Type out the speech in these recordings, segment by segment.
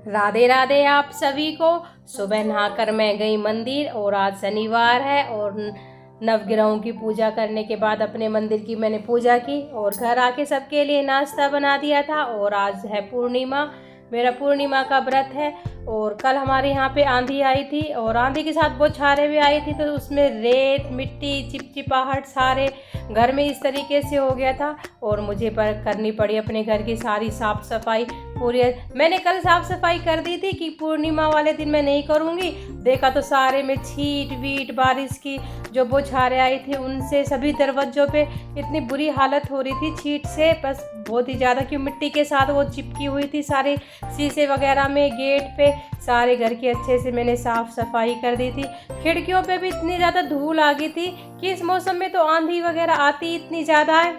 राधे राधे आप सभी को। सुबह नहाकर मैं गई मंदिर और आज शनिवार है और नवग्रहों की पूजा करने के बाद अपने मंदिर की मैंने पूजा की और घर आके सबके लिए नाश्ता बना दिया था। और आज है पूर्णिमा, मेरा पूर्णिमा का व्रत है। और कल हमारे यहाँ पे आंधी आई थी और आंधी के साथ बौछारें भी आई थी, तो उसमें रेत मिट्टी चिपचिपाहट सारे घर में इस तरीके से हो गया था और मुझे पर करनी पड़ी अपने घर की सारी साफ़ सफाई पूरी। मैंने कल साफ़ सफाई कर दी थी कि पूर्णिमा वाले दिन मैं नहीं करूँगी। देखा तो सारे में छींट वीट बारिश की जो बौछारें आई थी उनसे सभी दरवाज़ों पे इतनी बुरी हालत हो रही थी छींट से, बस बहुत ही ज़्यादा, क्यों मिट्टी के साथ वो चिपकी हुई थी सारे शीशे वगैरह में, गेट पे सारे घर की अच्छे से मैंने साफ़ सफाई कर दी थी। खिड़कियों पे भी इतनी ज़्यादा धूल आ गई थी कि इस मौसम में तो आंधी वगैरह आती इतनी ज़्यादा है,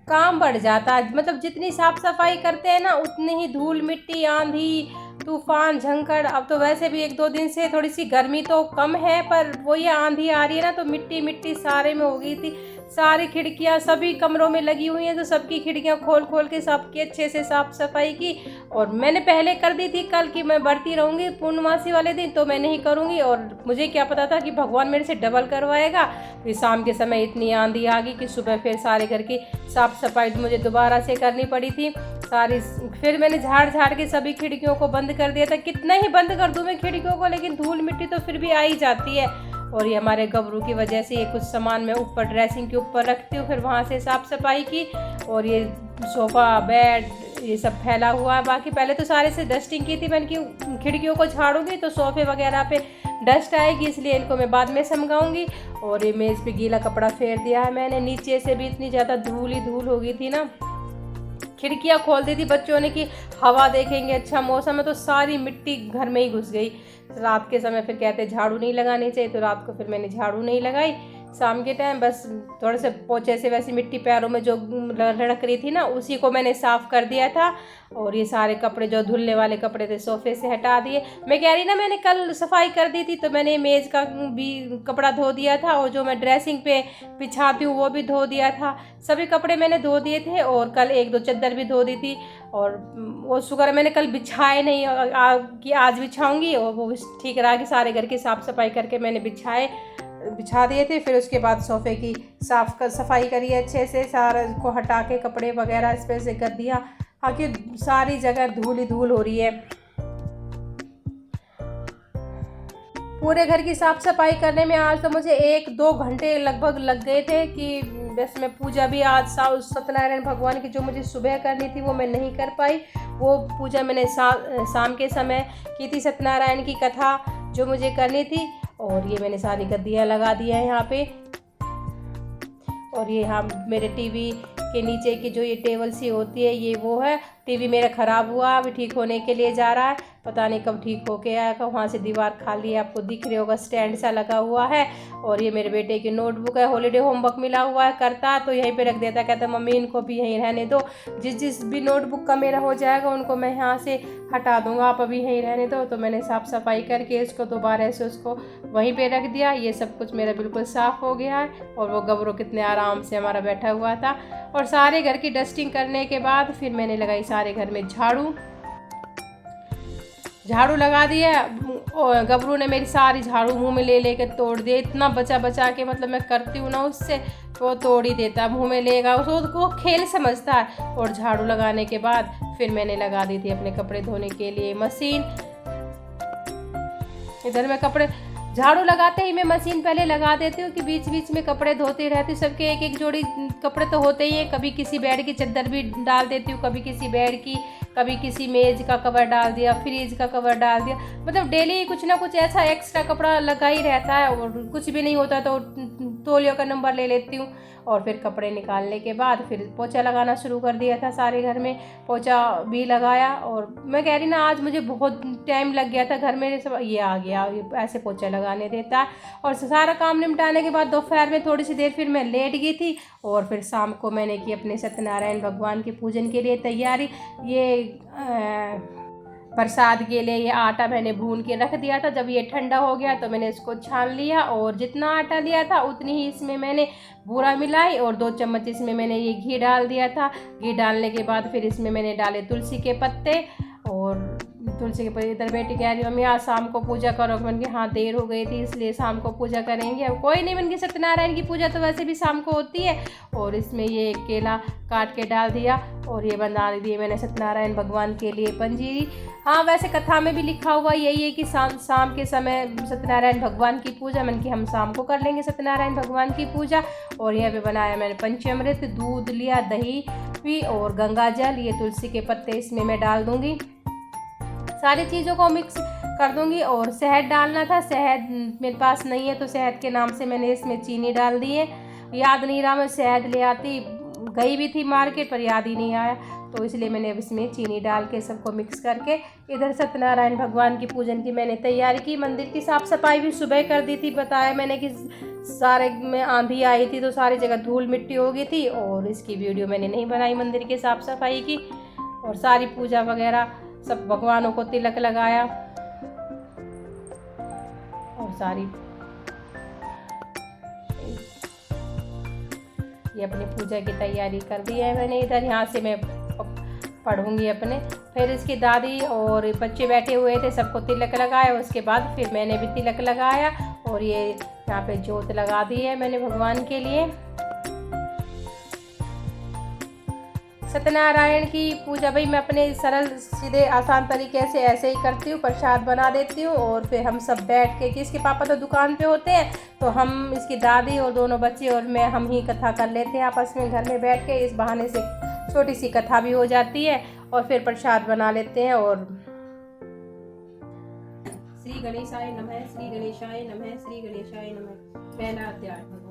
काम बढ़ जाता है। मतलब जितनी साफ सफाई करते हैं ना उतनी ही धूल मिट्टी आंधी तूफान झंकड़। अब तो वैसे भी एक दो दिन से थोड़ी सी गर्मी तो कम है, पर वो ये आंधी आ रही है ना तो मिट्टी मिट्टी सारे में हो गई थी। सारी खिड़कियां सभी कमरों में लगी हुई हैं, तो सबकी खिड़कियां खोल खोल के सबकी अच्छे से साफ सफाई की। और मैंने पहले कर दी थी कल की मैं बढ़ती रहूँगी पूर्णमासी वाले दिन, तो मैं नहीं करूँगी। और मुझे क्या पता था कि भगवान मेरे से डबल करवाएगा। फिर शाम के समय इतनी आंधी आ गई कि सुबह फिर सारे घर की साफ सफाई मुझे दोबारा से करनी पड़ी थी सारी। फिर मैंने झाड़ झाड़ के सभी खिड़कियों को बंद कर दिया था। कितना ही बंद कर दूं मैं खिड़कियों को, लेकिन धूल मिट्टी तो फिर भी आ ही जाती है। और ये हमारे गबरू की वजह से ये कुछ सामान मैं ऊपर ड्रेसिंग के ऊपर रखती हूँ, फिर वहाँ से साफ़ सफाई की। और ये सोफ़ा बेड ये सब फैला हुआ है। बाकी पहले तो सारे से डस्टिंग की थी मैंने कि खिड़कियों को झाड़ूंगी तो सोफ़े वगैरह पे डस्ट आएगी, इसलिए इनको मैं बाद में समझाऊंगी। और ये मेज़ पे गीला कपड़ा फेर दिया है मैंने। नीचे से भी इतनी ज़्यादा धूल ही धूल हो गई थी ना, खिड़कियाँ खोल दी थी बच्चों ने कि हवा देखेंगे, अच्छा मौसम है, तो सारी मिट्टी घर में ही घुस गई। रात के समय फिर कहते झाड़ू नहीं लगानी चाहिए, तो रात को फिर मैंने झाड़ू नहीं लगाई। शाम के टाइम बस थोड़े से पोछे से वैसी मिट्टी पैरों में जो लड़क रही थी ना उसी को मैंने साफ़ कर दिया था। और ये सारे कपड़े जो धुलने वाले कपड़े थे सोफ़े से हटा दिए। मैं कह रही ना मैंने कल सफाई कर दी थी, तो मैंने मेज़ का भी कपड़ा धो दिया था और जो मैं ड्रेसिंग पे बिछाती हूँ वो भी धो दिया था। सभी कपड़े मैंने धो दिए थे और कल एक दो चादर भी धो दी थी। और वो शुक्र मैंने कल बिछाए नहीं कि आज बिछाऊंगी, और वो ठीक रहा कि सारे घर की साफ़ सफाई करके मैंने बिछा दिए थे। फिर उसके बाद सोफ़े की सफाई करी अच्छे से, सारे को हटा के कपड़े वगैरह इस पर से कर दिया। हाँ कि सारी जगह धूल ही धूल हो रही है। पूरे घर की साफ़ सफाई करने में आज तो मुझे 1-2 घंटे लगभग लग गए थे कि बस मैं पूजा भी आज सत्यनारायण भगवान की जो मुझे सुबह करनी थी वो मैं नहीं कर पाई। वो पूजा मैंने शाम के समय की थी, सत्यनारायण की कथा जो मुझे करनी थी। और ये मैंने सारी गद्दियाँ लगा दी हैं यहाँ पे। और ये यहाँ मेरे टीवी के नीचे की जो ये टेबल सी होती है ये वो है। टीवी मेरा ख़राब हुआ, अभी ठीक होने के लिए जा रहा है, पता नहीं कब ठीक होके आएगा। वहाँ से दीवार खाली है, आपको दिख रही होगा, स्टैंड सा लगा हुआ है। और ये मेरे बेटे की नोटबुक है, हॉलीडे होमवर्क मिला हुआ है, करता तो यहीं पे रख देता, कहता मम्मी इनको भी यहीं रहने दो, जिस भी नोटबुक का मेरा हो जाएगा उनको मैं यहाँ से हटा दूँगा, आप अभी यहीं रहने दो। तो मैंने साफ़ सफाई करके इसको दोबारा से उसको वहीं पर रख दिया। ये सब कुछ मेरा बिल्कुल साफ़ हो गया है। और वो गबरू कितने आराम से हमारा बैठा हुआ था। और सारे घर की डस्टिंग करने के बाद फिर मैंने लगाई सारे घर में झाड़ू लगा दिया। और गबरू ने मेरी सारी झाड़ू मुंह में ले लेकर तोड़ दिए, इतना बचा बचा के, मतलब मैं करती हूँ ना उससे तो वो तोड़ ही देता, मुंह में लेगा, उसको खेल समझता है। और झाड़ू लगाने के बाद फिर मैंने लगा दी थी अपने कपड़े धोने के लिए मशीन। इधर मैं कपड़े झाड़ू लगाते ही मैं मशीन पहले लगा देती हूँ कि बीच बीच में कपड़े धोती रहती हूँ। सबके एक एक जोड़ी कपड़े तो होते ही हैं। कभी किसी बेड की चादर भी डाल देती हूँ, कभी किसी बेड की, कभी किसी मेज़ का कवर डाल दिया, फ्रिज का कवर डाल दिया। मतलब डेली कुछ ना कुछ ऐसा एक्स्ट्रा कपड़ा लगा ही रहता है। और कुछ भी नहीं होता तो तौलियों का नंबर ले लेती हूँ। और फिर कपड़े निकालने के बाद फिर पोछा लगाना शुरू कर दिया था सारे घर में, पोछा भी लगाया। और मैं कह रही ना आज मुझे बहुत टाइम लग गया था घर में, सब ये आ गया ये ऐसे पोछा लगाने देता है। और सारा काम निपटाने के बाद दोपहर में थोड़ी सी देर फिर मैं लेट गई थी। और फिर शाम को मैंने की अपने सत्यनारायण भगवान के पूजन के लिए तैयारी। ये प्रसाद के लिए ये आटा मैंने भून के रख दिया था। जब ये ठंडा हो गया तो मैंने इसको छान लिया और जितना आटा लिया था उतनी ही इसमें मैंने बूरा मिलाई और 2 चम्मच इसमें मैंने ये घी डाल दिया था। घी डालने के बाद फिर इसमें मैंने डाले तुलसी के पत्ते और तुलसी के पर इधर बेटी कह रही मम्मी आज शाम को पूजा करो। मैंने कहा हाँ देर हो गई थी इसलिए शाम को पूजा करेंगे। अब कोई नहीं, मैंने सत्यनारायण की पूजा तो वैसे भी शाम को होती है। और इसमें ये केला काट के डाल दिया और ये बना दिए मैंने सत्यनारायण भगवान के लिए पंजीरी। हाँ वैसे कथा में भी लिखा हुआ यही है कि शाम के समय सत्यनारायण भगवान की पूजा, मैंने कि हम शाम को कर लेंगे सत्यनारायण भगवान की पूजा। और यहाँ पे बनाया मैंने पंचामृत, दूध लिया, दही भी और गंगा जल, ये तुलसी के पत्ते इसमें मैं डाल दूँगी। सारी चीज़ों को मिक्स कर दूंगी। और शहद डालना था, शहद मेरे पास नहीं है तो शहद के नाम से मैंने इसमें चीनी डाल दी है। याद नहीं रहा, मैं शहद ले आती, गई भी थी मार्केट पर याद ही नहीं आया, तो इसलिए मैंने अब इसमें चीनी डाल के सबको मिक्स करके इधर सत्यनारायण भगवान की पूजन की मैंने तैयारी की। मंदिर की साफ़ सफाई भी सुबह कर दी थी, बताया मैंने कि सारे में आंधी आई थी तो सारी जगह धूल मिट्टी हो गई थी। और इसकी वीडियो मैंने नहीं बनाई मंदिर की साफ़ सफाई की। और सारी पूजा वगैरह सब भगवानों को तिलक लगाया और सारी ये अपनी पूजा की तैयारी कर दी है मैंने। इधर यहाँ से मैं पढ़ूंगी अपने। फिर इसकी दादी और बच्चे बैठे हुए थे, सबको तिलक लगाया। उसके बाद फिर मैंने भी तिलक लगाया और ये यहाँ पे जोत लगा दी है मैंने भगवान के लिए। सत्यनारायण की पूजा भाई मैं अपने सरल सीधे आसान तरीके से ऐसे ही करती हूँ, प्रसाद बना देती हूँ और फिर हम सब बैठ के, कि इसके पापा तो दुकान पे होते हैं तो हम इसकी दादी और दोनों बच्चे और मैं हम ही कथा कर लेते हैं आपस में घर में बैठ के। इस बहाने से छोटी सी कथा भी हो जाती है और फिर प्रसाद बना लेते हैं। और श्री गणेशाय नमः, श्री गणेशाय नमः, श्री गणेशाय नमः। पहला अध्याय भगवान।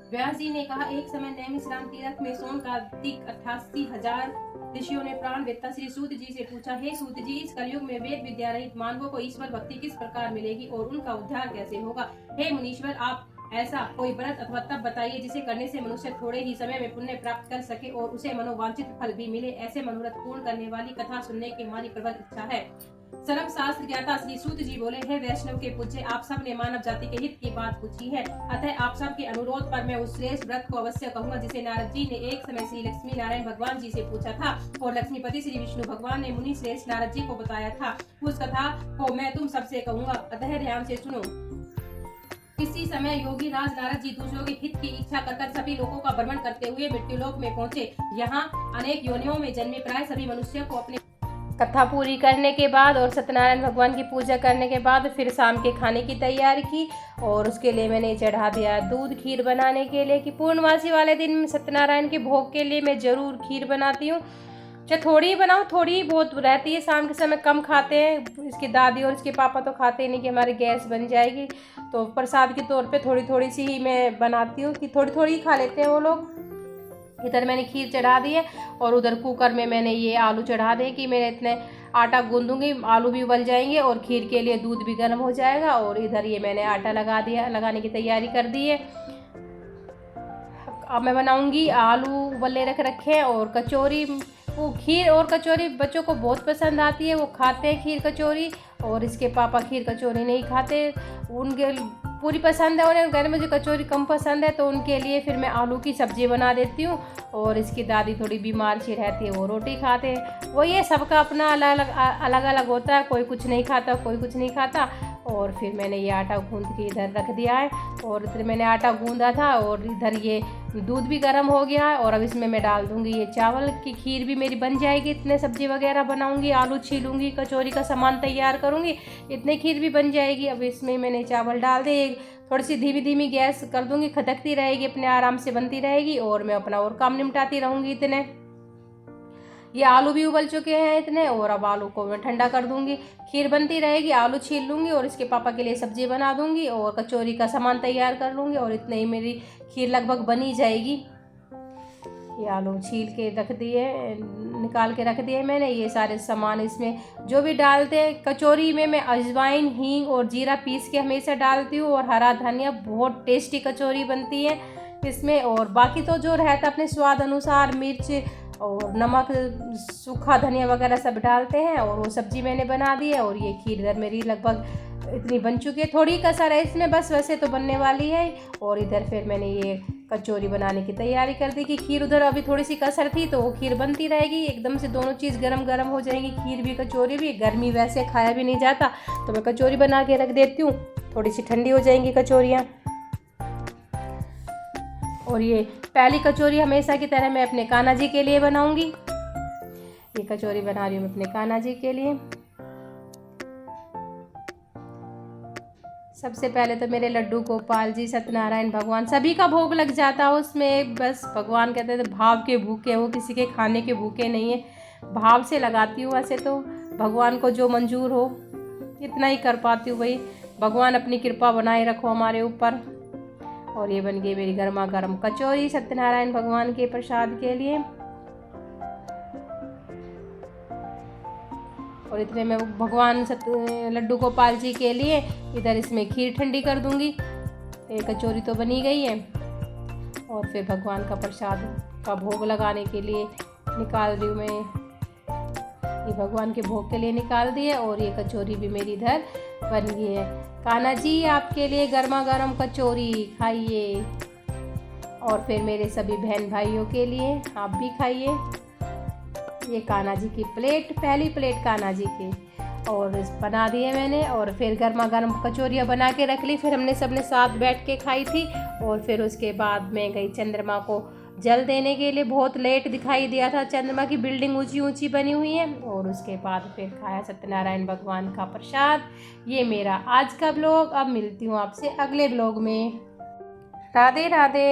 व्यास जी ने कहा, एक समय नैमिषारण्य तीर्थ में सोन कार्तिक 88,000 ऋषियों ने प्राण वेत्ता श्री सूत जी से पूछा, हे सूत जी, इस कलयुग में वेद विद्या रहित मानवों को ईश्वर भक्ति किस प्रकार मिलेगी और उनका उद्धार कैसे होगा? हे मुनीश्वर, आप ऐसा कोई व्रत अथवा तप बताइए जिसे करने से मनुष्य थोड़े ही समय में पुण्य प्राप्त कर सके और उसे मनोवांछित फल भी मिले। ऐसे मनोरथ पूर्ण करने वाली कथा सुनने की हमारी प्रबल इच्छा है। सर्व शास्त्र ज्ञाता श्री सूत जी बोले, हे वैष्णव के पूज्य, आप सब ने मानव जाति के हित की बात पूछी है, अतः आप सब के अनुरोध पर मैं उस श्रेष्ठ व्रत को अवश्य कहूंगा जिसे नारद जी ने एक समय श्री लक्ष्मी नारायण भगवान जी से पूछा था और लक्ष्मीपति श्री विष्णु भगवान ने मुनि श्रेष्ठ नारद जी को बताया था। उस कथा को मैं तुम सबसे कहूंगा, अतः ध्यान से सुनो। किसी समय योगी राज नारद जी दूसरों के हित की इच्छा कर सभी लोगों का भ्रमण करते हुए मृत्युलोक में पहुंचे। यहाँ अनेक योनियों में जन्मे प्राय सभी मनुष्यों को अपने कथा पूरी करने के बाद और सत्यनारायण भगवान की पूजा करने के बाद फिर शाम के खाने की तैयारी की। और उसके लिए मैंने चढ़ा दिया दूध खीर बनाने के लिए, कि पूर्णमासी वाले दिन सत्यनारायण के भोग के लिए मैं ज़रूर खीर बनाती हूँ। चाहे थोड़ी ही बनाओ, थोड़ी ही बहुत रहती है, शाम के समय कम खाते हैं। इसकी दादी और इसके पापा तो खाते नहीं कि हमारी गैस बन जाएगी, तो प्रसाद के तौर पे थोड़ी थोड़ी सी ही मैं बनाती हूँ कि थोड़ी थोड़ी ही खा लेते हैं वो लोग। इधर मैंने खीर चढ़ा दी है और उधर कुकर में मैंने ये आलू चढ़ा दिए कि मैं इतने आटा गूंदूंगी, आलू भी उबल जाएंगे और खीर के लिए दूध भी गर्म हो जाएगा। और इधर ये मैंने आटा लगा दिया, लगाने की तैयारी कर दी है। अब मैं बनाऊंगी, आलू उबले रखे हैं और कचौरी। वो खीर और कचौरी बच्चों को बहुत पसंद आती है, वो खाते हैं खीर कचौरी। और इसके पापा खीर कचौरी नहीं खाते, उनके पूरी पसंद है उन्हें, घर में मुझे कचौरी कम पसंद है, तो उनके लिए फिर मैं आलू की सब्ज़ी बना देती हूँ। और इसकी दादी थोड़ी बीमार सी रहती है, वो रोटी खाते हैं। वो ये सबका अपना अलग अलग होता है, कोई कुछ नहीं खाता, कोई कुछ नहीं खाता। और फिर मैंने ये आटा गूंद के इधर रख दिया है और इधर मैंने आटा गूंदा था और इधर ये दूध भी गर्म हो गया है। और अब इसमें मैं डाल दूँगी ये चावल की खीर भी मेरी बन जाएगी। इतने सब्ज़ी वगैरह बनाऊँगी, आलू छीलूँगी, कचौरी का सामान तैयार करूँगी, इतने खीर भी बन जाएगी। अब इसमें मैंने चावल डाल दिए, थोड़ी सी धीमी धीमी गैस कर दूँगी, खदकती रहेगी, अपने आराम से बनती रहेगी और मैं अपना और काम निपटाती रहूँगी। इतने ये आलू भी उबल चुके हैं इतने, और अब आलू को मैं ठंडा कर दूंगी, खीर बनती रहेगी, आलू छील लूँगी और इसके पापा के लिए सब्ज़ी बना दूंगी और कचौरी का सामान तैयार कर लूँगी और इतने ही मेरी खीर लगभग बनी जाएगी। ये आलू छील के रख दिए, निकाल के रख दिए मैंने। ये सारे सामान इसमें जो भी डालते हैं, कचौरी में मैं अजवाइन, हींग और जीरा पीस के हमेशा डालती हूँ और हरा धनिया, बहुत टेस्टी कचौरी बनती है इसमें। और बाकी तो जो रहता अपने स्वाद अनुसार मिर्च और नमक, सूखा धनिया वगैरह सब डालते हैं। और वो सब्ज़ी मैंने बना दी है और ये खीर इधर मेरी लगभग इतनी बन चुकी है, थोड़ी कसर है इसमें बस, वैसे तो बनने वाली है। और इधर फिर मैंने ये कचौरी बनाने की तैयारी कर दी कि खीर उधर अभी थोड़ी सी कसर थी तो वो खीर बनती रहेगी, एकदम से दोनों चीज़ गरम गरम हो जाएंगी, खीर भी कचौरी भी। गर्मी वैसे खाया भी नहीं जाता तो मैं कचौरी बना के रख देती हूँ, थोड़ी सी ठंडी हो जाएंगी कचौरियाँ। और ये पहली कचौरी हमेशा की तरह मैं अपने कान्हा जी के लिए बनाऊंगी। ये कचौरी बना रही हूँ मैं अपने कान्हा जी के लिए। सबसे पहले तो मेरे लड्डू गोपाल जी, सत्यनारायण भगवान, सभी का भोग लग जाता है उसमें। बस भगवान कहते थे भाव के भूखे, वो किसी के खाने के भूखे नहीं है, भाव से लगाती हूँ। वैसे तो भगवान को जो मंजूर हो इतना ही कर पाती हूँ भाई, भगवान अपनी कृपा बनाए रखो हमारे ऊपर। और ये बन गई मेरी गर्मा गर्म कचौरी सत्यनारायण भगवान के प्रसाद के लिए। और इतने में भगवान लड्डू गोपाल जी के लिए इधर इसमें खीर ठंडी कर दूंगी। एक कचौरी तो बनी गई है और फिर भगवान का प्रसाद का भोग लगाने के लिए निकाल रही हूँ मैं। ये भगवान के भोग के लिए निकाल दी है और ये कचौरी भी मेरी इधर बन गई है। कान्हा जी आपके लिए गर्मा गर्म कचौरी, खाइए। और फिर मेरे सभी बहन भाइयों के लिए आप भी खाइए। ये कान्हा जी की प्लेट, पहली प्लेट कान्हा जी की, और बना दी है मैंने। और फिर गर्मा गर्म कचौरियाँ बना के रख ली, फिर हमने सबने साथ बैठ के खाई थी। और फिर उसके बाद मैं गई चंद्रमा को जल देने के लिए। बहुत लेट दिखाई दिया था, चंद्रमा की बिल्डिंग ऊंची ऊंची बनी हुई है। और उसके बाद फिर खाया सत्यनारायण भगवान का प्रसाद। ये मेरा आज का ब्लॉग। अब मिलती हूँ आपसे अगले ब्लॉग में। राधे राधे।